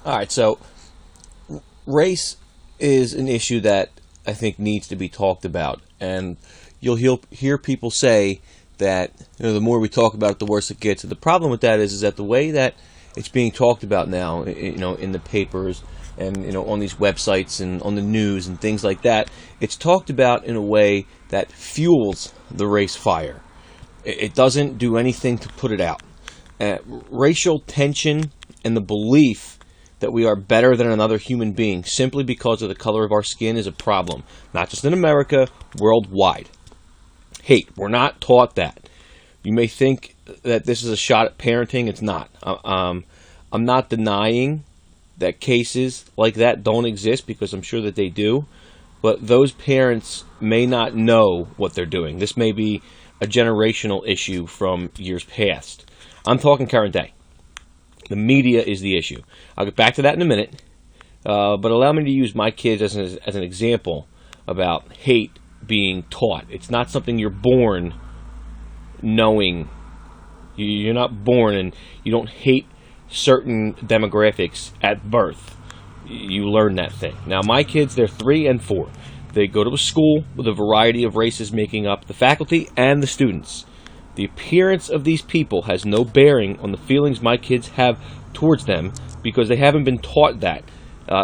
All right, so race is an issue that I think needs to be talked about, and hear people say that the more we talk about it, the worse it gets. And the problem with that is that the way that it's being talked about now, in the papers and on these websites and on the news and things like that, it's talked about in a way that fuels the race fire. It doesn't do anything to put it out. Racial tension and the belief that we are better than another human being simply because of the color of our skin is a problem, not just in America, worldwide. Hate. We're not taught that. You may think that this is a shot at parenting. It's not. I'm not denying that cases like that don't exist, because I'm sure that they do, but those parents may not know what they're doing. This may be a generational issue from years past. I'm talking current day. The media is the issue. I'll get back to that in a minute, but allow me to use my kids as an example about hate being taught. It's not something you're born knowing. You're not born and you don't hate certain demographics at birth. You learn that thing. Now, my kids, they're 3 and 4. They go to a school with a variety of races making up the faculty and the students. The appearance of these people has no bearing on the feelings my kids have towards them, because they haven't been taught that.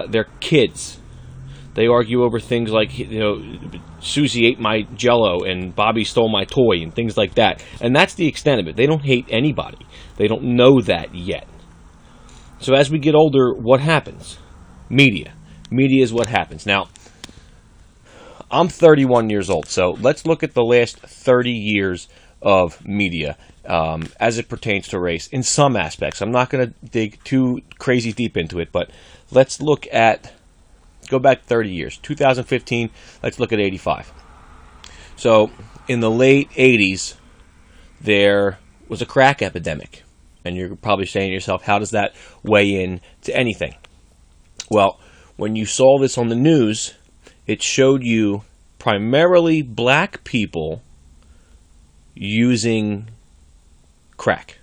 They're kids. They argue over things like, Susie ate my Jell-O and Bobby stole my toy and things like that. And that's the extent of it. They don't hate anybody. They don't know that yet. So as we get older, what happens? Media. Media is what happens. Now, I'm 31 years old, so let's look at the last 30 years of media as it pertains to race in some aspects. I'm not going to dig too crazy deep into it, but let's go back 30 years. 2015, let's look at 85. So in the late 80s, there was a crack epidemic. And you're probably saying to yourself, how does that weigh in to anything? Well, when you saw this on the news, it showed you primarily black people using crack,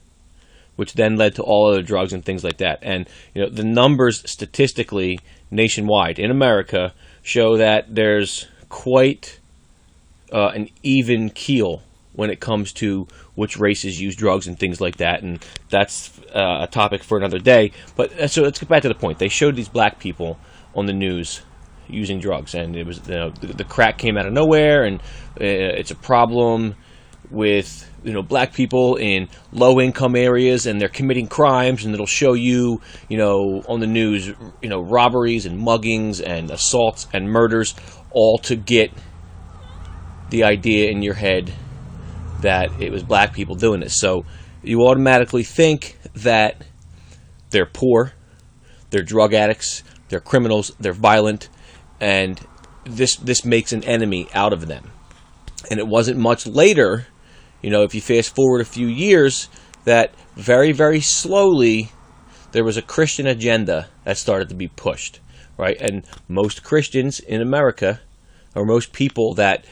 which then led to all other drugs and things like that. And the numbers statistically nationwide in America show that there's quite an even keel when it comes to which races use drugs and things like that, and that's a topic for another day. But so let's get back to the point. They showed these black people on the news using drugs, and it was the crack came out of nowhere, and it's a problem with black people in low income areas, and they're committing crimes, and it'll show you on the news robberies and muggings and assaults and murders, all to get the idea in your head that it was black people doing this. So you automatically think that they're poor, they're drug addicts, they're criminals, they're violent, and this makes an enemy out of them. And it wasn't much later, if you fast forward a few years, that very, very slowly there was a Christian agenda that started to be pushed, right? And most Christians in America, or most people that,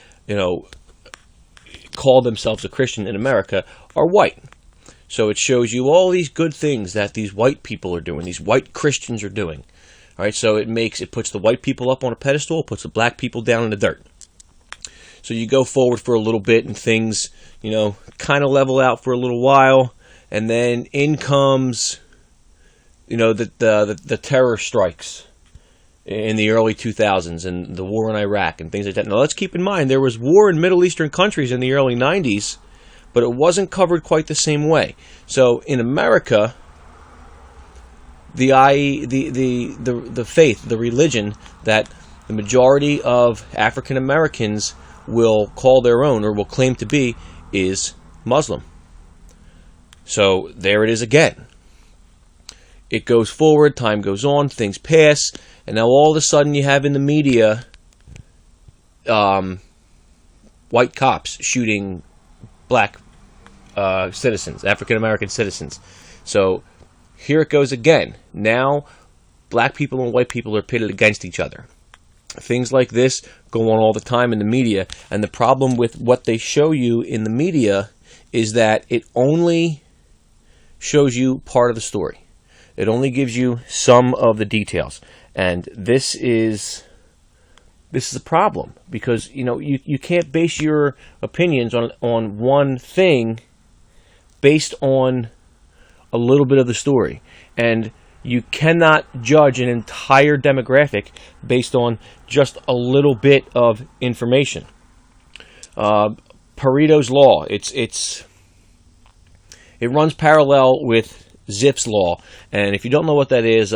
call themselves a Christian in America, are white. So it shows you all these good things that these white people are doing, these white Christians are doing. All right, so it puts the white people up on a pedestal, puts the black people down in the dirt. So you go forward for a little bit, and things, kind of level out for a little while, and then in comes, the terror strikes in the early 2000s and the war in Iraq and things like that. Now, let's keep in mind, there was war in Middle Eastern countries in the early 90s, but it wasn't covered quite the same way. So in America, the faith, the religion that the majority of African Americans will call their own or will claim to be is Muslim. So there it is again. It goes forward, time goes on, things pass, and now all of a sudden you have in the media white cops shooting black citizens, African American citizens. So here it goes again. Now black people and white people are pitted against each other. Things like this go on all the time in the media, and the problem with what they show you in the media is that it only shows you part of the story. It only gives you some of the details. And this is a problem, because you can't base your opinions on one thing based on a little bit of the story. And you cannot judge an entire demographic based on just a little bit of information. Pareto's law, it runs parallel with Zipf's law, and if you don't know what that is,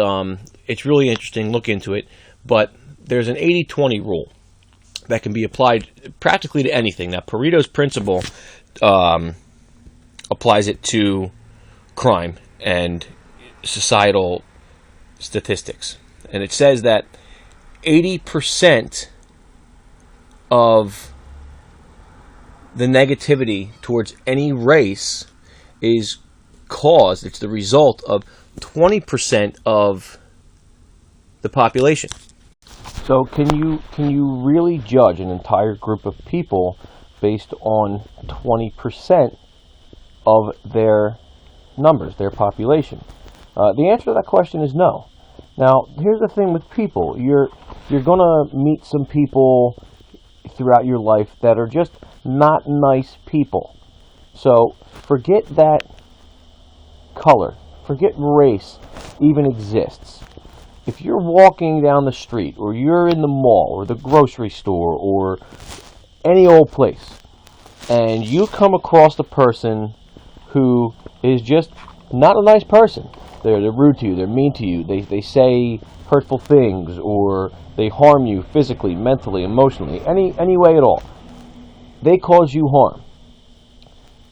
it's really interesting. Look into it. But there's an 80-20 rule that can be applied practically to anything. Now, Pareto's principle applies it to crime and societal statistics, and it says that 80% of the negativity towards any race is caused, it's the result of 20% of the population. So can you really judge an entire group of people based on 20% of their numbers, their population? The answer to that question is no. Now, here's the thing with people. You're going to meet some people throughout your life that are just not nice people. So forget that color. Forget race even exists. If you're walking down the street, or you're in the mall, or the grocery store, or any old place, and you come across a person who is just not a nice person, they're rude to you, they're mean to you, they say hurtful things, or they harm you physically, mentally, emotionally, any way at all, they cause you harm.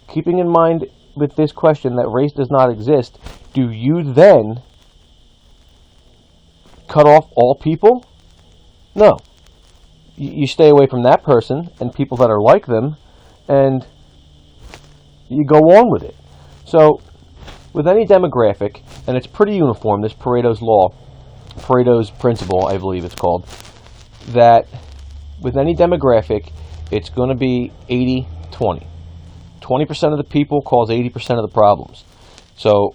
Keeping in mind with this question that race does not exist, do you then cut off all people? No. You stay away from that person and people that are like them, and you go on with it. So, with any demographic, and it's pretty uniform, this Pareto's law, Pareto's principle, I believe it's called, that with any demographic, it's going to be 80-20. 20% of the people cause 80% of the problems. So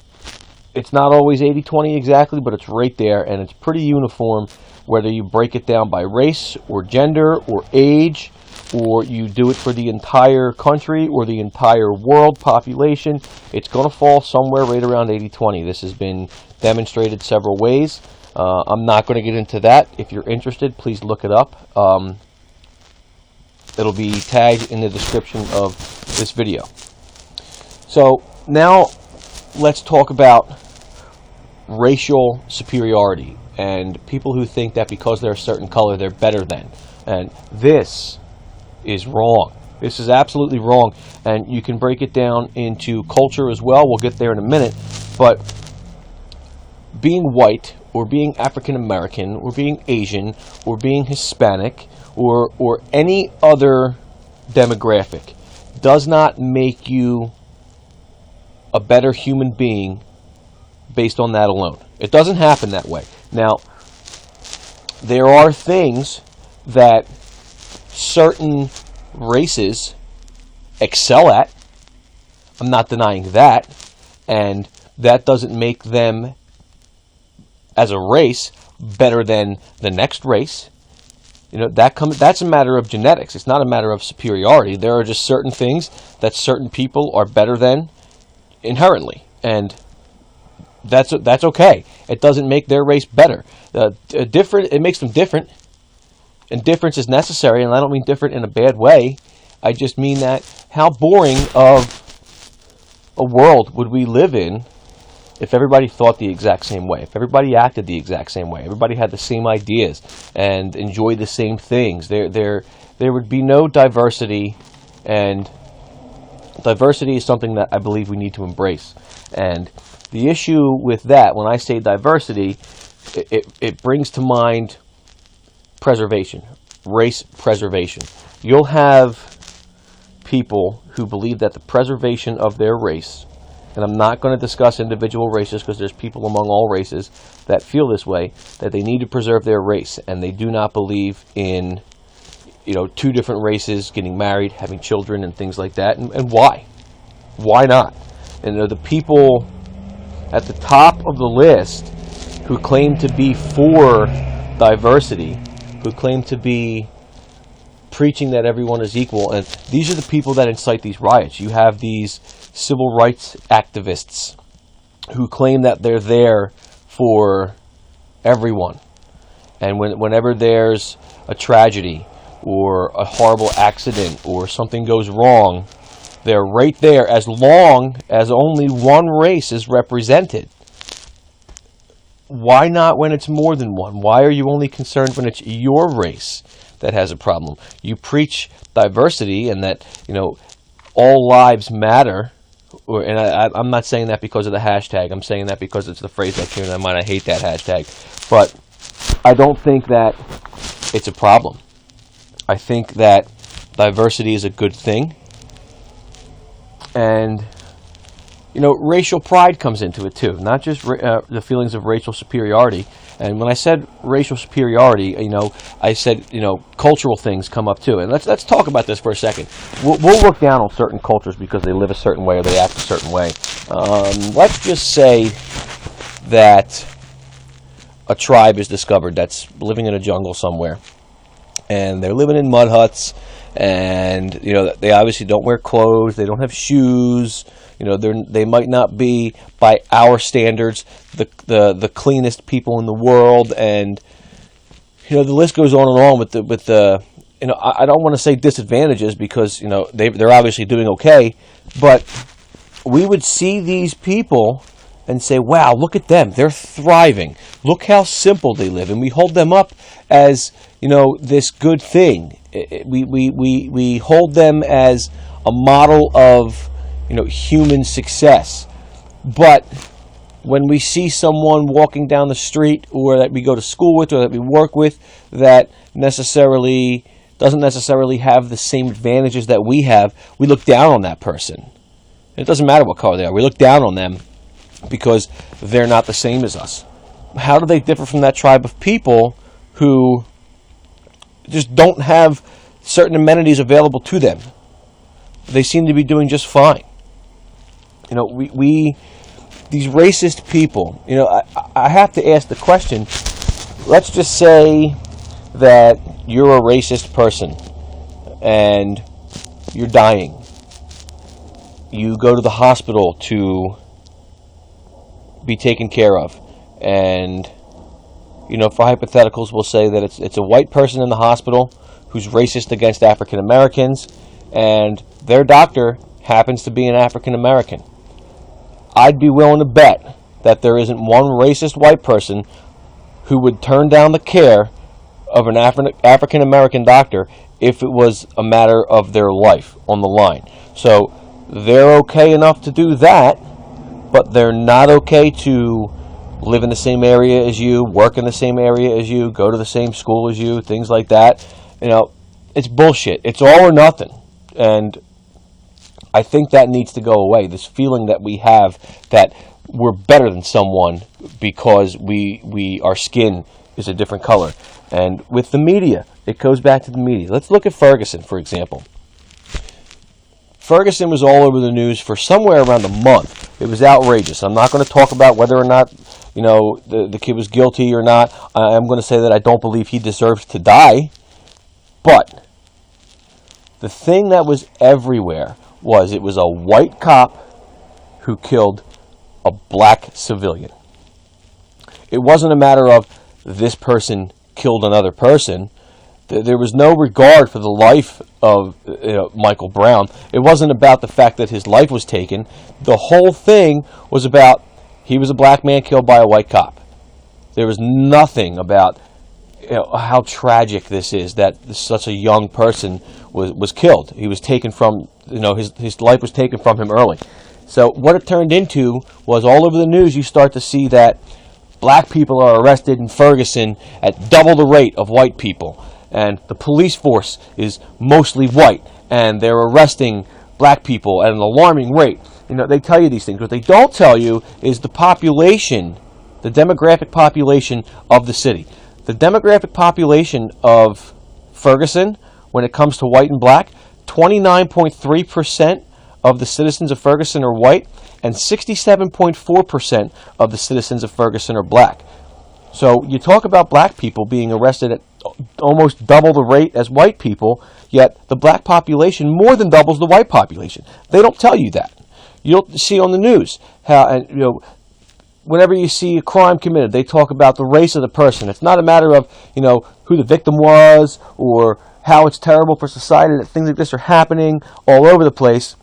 it's not always 80-20 exactly, but it's right there, and it's pretty uniform whether you break it down by race or gender or age, or you do it for the entire country or the entire world population. It's going to fall somewhere right around 80-20. This has been demonstrated several ways. I'm not going to get into that. If you're interested, please look it up. It'll be tagged in the description of this video. So now let's talk about racial superiority and people who think that because they're a certain color they're better than. And this is wrong. This is absolutely wrong. And you can break it down into culture as well. We'll get there in a minute. But being white, or being African American, or being Asian, or being Hispanic, or any other demographic does not make you a better human being based on that alone. It doesn't happen that way. Now, there are things that certain races excel at. I'm not denying that. And that doesn't make them, as a race, better than the next race. You know, that's a matter of genetics. It's not a matter of superiority. There are just certain things that certain people are better than inherently, and that's okay. It doesn't make their race better. It makes them different, and difference is necessary. And I don't mean different in a bad way. I just mean that how boring of a world would we live in if everybody thought the exact same way, if everybody acted the exact same way, everybody had the same ideas and enjoyed the same things. There would be no diversity, and diversity is something that I believe we need to embrace. And the issue with that, when I say diversity, it brings to mind preservation, race preservation. You'll have people who believe that the preservation of their race, and I'm not going to discuss individual races because there's people among all races that feel this way, that they need to preserve their race, and they do not believe in, two different races getting married, having children, and things like that. And why? Why not? And the people at the top of the list who claim to be for diversity, who claim to be preaching that everyone is equal, and these are the people that incite these riots. You have these civil rights activists who claim that they're there for everyone. And whenever there's a tragedy or a horrible accident or something goes wrong, they're right there as long as only one race is represented. Why not when it's more than one? Why are you only concerned when it's your race that has a problem? You preach diversity and that, all lives matter. And I'm not saying that because of the hashtag. I'm saying that because it's the phrase that came to my mind. I hate that hashtag. But I don't think that it's a problem. I think that diversity is a good thing. And, racial pride comes into it too. Not just the feelings of racial superiority. And when I said racial superiority, I said, cultural things come up too. And let's talk about this for a second. We'll look down on certain cultures because they live a certain way or they act a certain way. Let's just say that a tribe is discovered that's living in a jungle somewhere. And they're living in mud huts. And, they obviously don't wear clothes. They don't have shoes. They might not be, by our standards, the cleanest people in the world, and the list goes on and on with the I don't want to say disadvantages because they're obviously doing okay, but we would see these people and say, wow, look at them, they're thriving. Look how simple they live, and we hold them up as this good thing. We hold them as a model of human success. But when we see someone walking down the street or that we go to school with or that we work with that doesn't necessarily have the same advantages that we have, we look down on that person. It doesn't matter what color they are. We look down on them because they're not the same as us. How do they differ from that tribe of people who just don't have certain amenities available to them? They seem to be doing just fine. These racist people, I have to ask the question, let's just say that you're a racist person and you're dying. You go to the hospital to be taken care of. And, for hypotheticals, we'll say that it's a white person in the hospital who's racist against African Americans, and their doctor happens to be an African American. I'd be willing to bet that there isn't one racist white person who would turn down the care of an African American doctor if it was a matter of their life on the line. So they're okay enough to do that, but they're not okay to live in the same area as you, work in the same area as you, go to the same school as you, things like that. It's bullshit. It's all or nothing. And I think that needs to go away. This feeling that we have that we're better than someone because our skin is a different color. And with the media, it goes back to the media. Let's look at Ferguson, for example. Ferguson was all over the news for somewhere around a month. It was outrageous. I'm not going to talk about whether or not the kid was guilty or not. I'm going to say that I don't believe he deserves to die. But the thing that was everywhere was it was a white cop who killed a black civilian. It wasn't a matter of this person killed another person. There was no regard for the life of Michael Brown. It wasn't about the fact that his life was taken. The whole thing was about he was a black man killed by a white cop. There was nothing about how tragic this is that such a young person was killed. He was taken from, his life was taken from him early. So what it turned into was all over the news you start to see that black people are arrested in Ferguson at double the rate of white people. And the police force is mostly white. And they're arresting black people at an alarming rate. They tell you these things. What they don't tell you is the population, the demographic population of the city. The demographic population of Ferguson, when it comes to white and black, 29.3% of the citizens of Ferguson are white, and 67.4% of the citizens of Ferguson are black. So you talk about black people being arrested at almost double the rate as white people, yet the black population more than doubles the white population. They don't tell you that. You'll see on the news how, and whenever you see a crime committed, they talk about the race of the person. It's not a matter of who the victim was or how it's terrible for society that things like this are happening all over the place.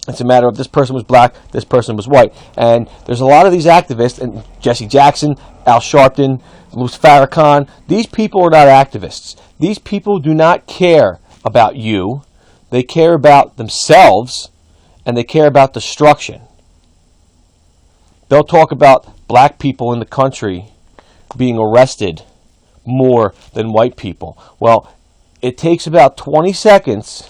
It's a matter of this person was black, this person was white. And there's a lot of these activists, and Jesse Jackson, Al Sharpton, Louis Farrakhan, these people are not activists. These people do not care about you. They care about themselves, and they care about destruction. They'll talk about black people in the country being arrested more than white people. Well, it takes about 20 seconds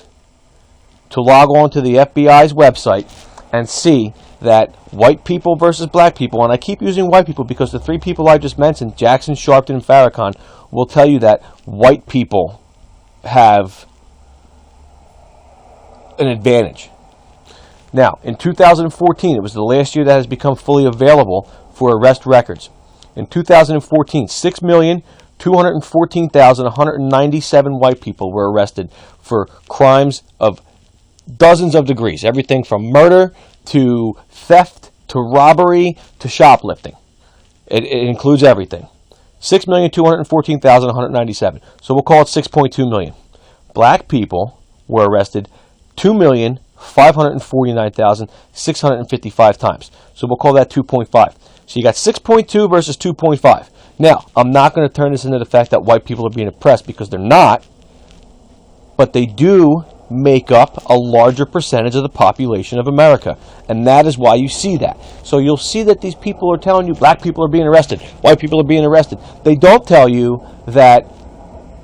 to log on to the FBI's website and see that white people versus black people, and I keep using white people because the three people I just mentioned, Jackson, Sharpton, and Farrakhan, will tell you that white people have an advantage. Now, in 2014, it was the last year that has become fully available for arrest records. In 2014, 6,214,197 white people were arrested for crimes of dozens of degrees, everything from murder to theft to robbery to shoplifting. It includes everything. 6,214,197. So we'll call it 6.2 million. Black people were arrested 2,549,655 times. So we'll call that 2.5. So you got 6.2 versus 2.5. Now, I'm not going to turn this into the fact that white people are being oppressed, because they're not, but they do make up a larger percentage of the population of America, and that is why you see that. So you'll see that these people are telling you black people are being arrested, white people are being arrested. They don't tell you that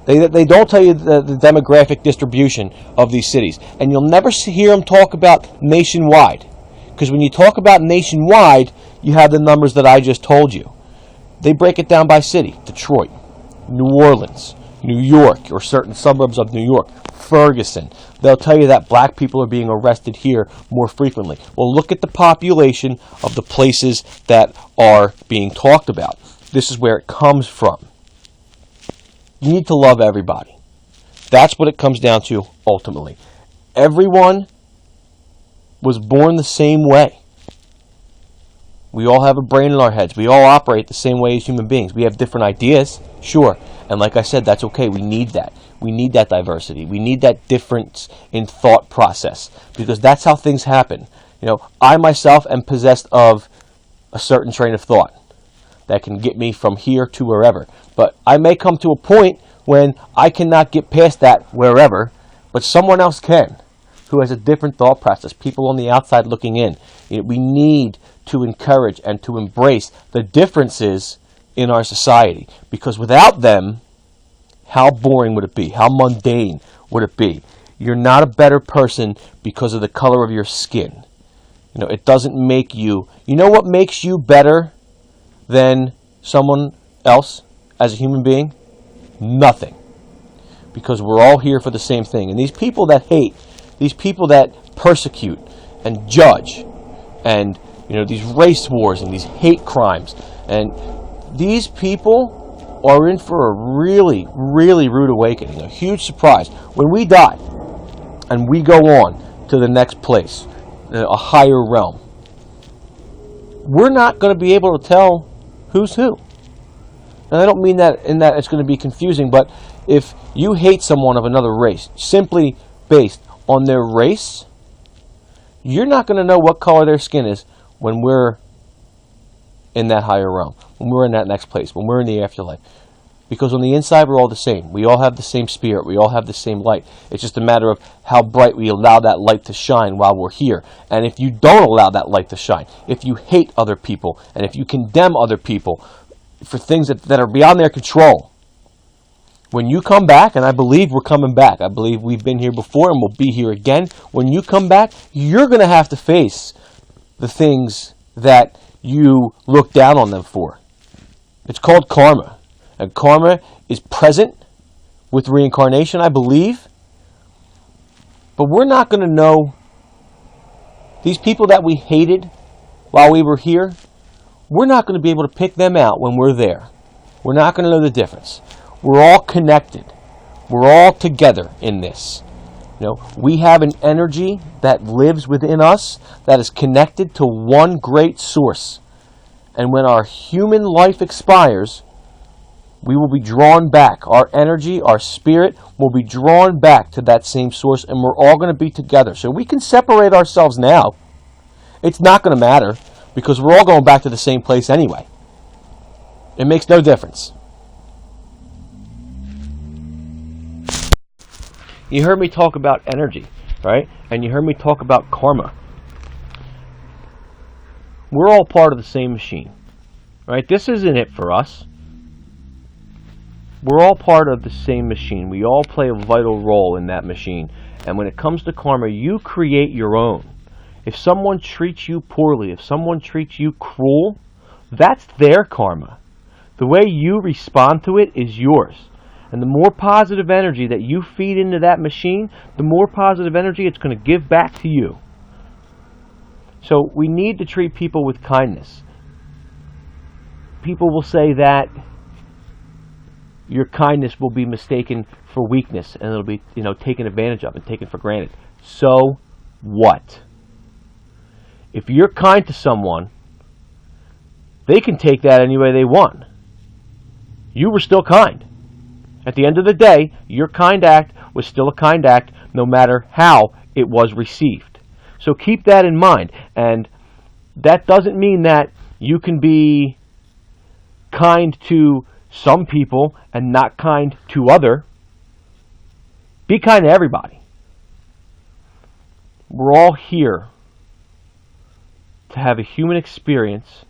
they don't tell you the demographic distribution of these cities, and you'll never hear them talk about nationwide, because when you talk about nationwide, you have the numbers that I just told you. They break it down by city: Detroit, New Orleans, New York, or certain suburbs of New York, Ferguson. They'll tell you that black people are being arrested here more frequently. Well, look at the population of the places that are being talked about. This is where it comes from. You need to love everybody. That's what it comes down to ultimately. Everyone was born the same way. We all have a brain in our heads. We all operate the same way as human beings. We have different ideas, sure. And like I said, that's okay. We need that. We need that diversity. We need that difference in thought process, because that's how things happen. I myself am possessed of a certain train of thought that can get me from here to wherever. But I may come to a point when I cannot get past that wherever, but someone else can, who has a different thought process, people on the outside looking in. We need to encourage and to embrace the differences in our society, because without them, how boring would it be? How mundane would it be? You're not a better person because of the color of your skin. It doesn't make you. You know what makes you better than someone else as a human being? Nothing. Because we're all here for the same thing. And these people that hate, these people that persecute and judge, and these race wars and these hate crimes, and these people are in for a really, really rude awakening, a huge surprise. When we die and we go on to the next place, a higher realm, we're not going to be able to tell who's who. And I don't mean that in that it's going to be confusing, but if you hate someone of another race simply based on their race, you're not going to know what color their skin is when we're in that higher realm, when we're in that next place, when we're in the afterlife. Because on the inside, we're all the same. We all have the same spirit. We all have the same light. It's just a matter of how bright we allow that light to shine while we're here. And if you don't allow that light to shine, if you hate other people, and if you condemn other people for things that are beyond their control, when you come back, and I believe we're coming back, I believe we've been here before and we'll be here again, when you come back, you're going to have to face the things that you look down on them for. It's called karma. And karma is present with reincarnation, I believe. But we're not going to know These people that we hated while we were here, we're not going to be able to pick them out when we're there. We're not going to know the difference. We're all connected. We're all together in this. We have an energy that lives within us that is connected to one great source. And when our human life expires, we will be drawn back. Our energy, our spirit will be drawn back to that same source, and we're all going to be together. So we can separate ourselves now. It's not going to matter because we're all going back to the same place anyway. It makes no difference. You heard me talk about energy, right? And you heard me talk about karma. We're all part of the same machine, right? This isn't it for us. We're all part of the same machine. We all play a vital role in that machine. And when it comes to karma, you create your own. If someone treats you poorly, if someone treats you cruel, that's their karma. The way you respond to it is yours. And the more positive energy that you feed into that machine, the more positive energy it's going to give back to you. So we need to treat people with kindness. People will say that your kindness will be mistaken for weakness and it'll be, taken advantage of and taken for granted. So what? If you're kind to someone, they can take that any way they want. You were still kind. At the end of the day, your kind act was still a kind act no matter how it was received. So keep that in mind. And that doesn't mean that you can be kind to some people and not kind to other. Be kind to everybody. We're all here to have a human experience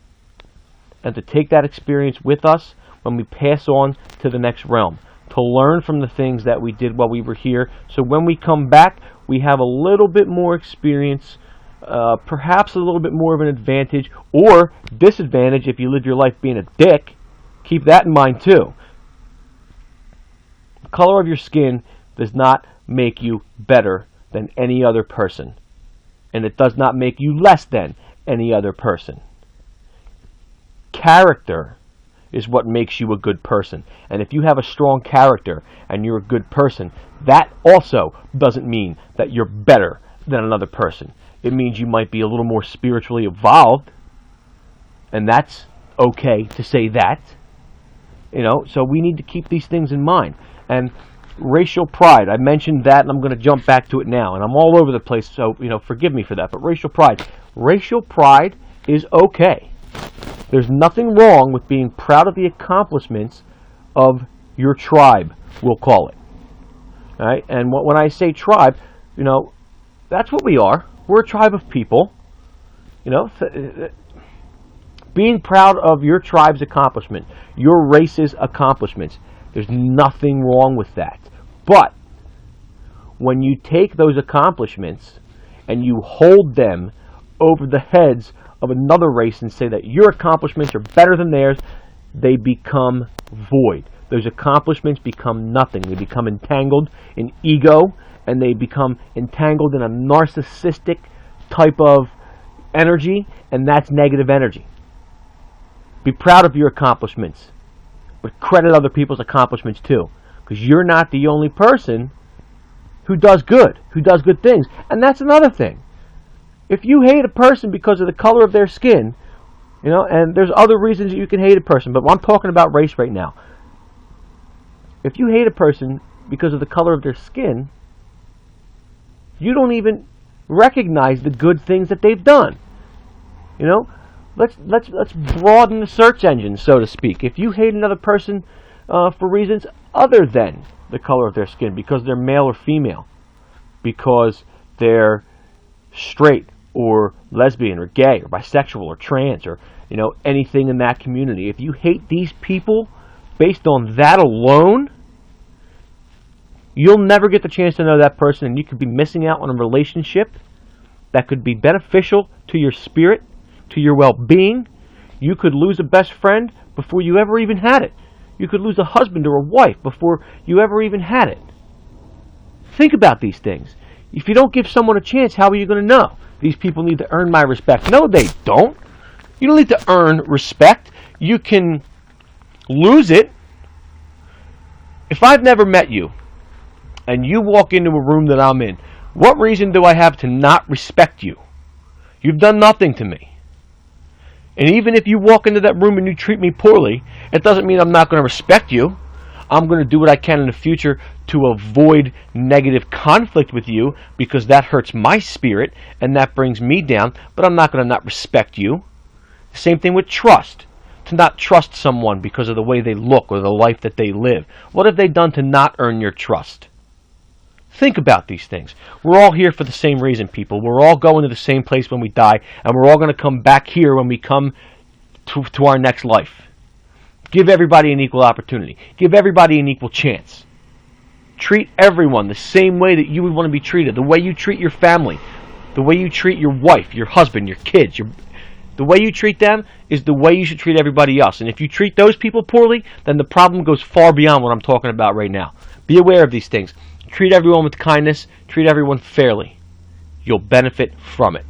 and to take that experience with us when we pass on to the next realm. To learn from the things that we did while we were here. So when we come back, we have a little bit more experience, perhaps a little bit more of an advantage or disadvantage if you live your life being a dick. Keep that in mind too. The color of your skin does not make you better than any other person. And it does not make you less than any other person. Character is what makes you a good person. And if you have a strong character and you're a good person, that also doesn't mean that you're better than another person. It means you might be a little more spiritually evolved, and that's okay to say that. So we need to keep these things in mind. And racial pride, I mentioned that, and I'm going to jump back to it now. And I'm all over the place, so forgive me for that. But racial pride is okay. There's nothing wrong with being proud of the accomplishments of your tribe, we'll call it. All right? And when I say tribe, that's what we are. We're a tribe of people. Being proud of your tribe's accomplishment, your race's accomplishments, there's nothing wrong with that. But when you take those accomplishments and you hold them over the heads of another race and say that your accomplishments are better than theirs, they become void. Those accomplishments become nothing. They become entangled in ego, and they become entangled in a narcissistic type of energy, and that's negative energy. Be proud of your accomplishments, but credit other people's accomplishments too, because you're not the only person who does good things. And that's another thing. If you hate a person because of the color of their skin, and there's other reasons that you can hate a person, but I'm talking about race right now. If you hate a person because of the color of their skin, you don't even recognize the good things that they've done. Let's broaden the search engine, so to speak. If you hate another person for reasons other than the color of their skin, because they're male or female, because they're straight or lesbian or gay or bisexual or trans or anything in that community, if you hate these people based on that alone, you'll never get the chance to know that person, and you could be missing out on a relationship that could be beneficial to your spirit, to your well-being. You could lose a best friend before you ever even had it. You could lose a husband or a wife before you ever even had it. Think about these things. If you don't give someone a chance, how are you going to know? these people need to earn my respect. No, they don't. You don't need to earn respect. You can lose it. If I've never met you, and you walk into a room that I'm in, what reason do I have to not respect you? You've done nothing to me. And even if you walk into that room and you treat me poorly, it doesn't mean I'm not going to respect you. I'm going to do what I can in the future to avoid negative conflict with you, because that hurts my spirit and that brings me down, but I'm not going to not respect you. Same thing with trust. To not trust someone because of the way they look or the life that they live. What have they done to not earn your trust? Think about these things. We're all here for the same reason, people. We're all going to the same place when we die, and we're all going to come back here when we come to our next life. Give everybody an equal opportunity. Give everybody an equal chance. Treat everyone the same way that you would want to be treated. The way you treat your family. The way you treat your wife, your husband, your kids. The way you treat them is the way you should treat everybody else. And if you treat those people poorly, then the problem goes far beyond what I'm talking about right now. Be aware of these things. Treat everyone with kindness. Treat everyone fairly. You'll benefit from it.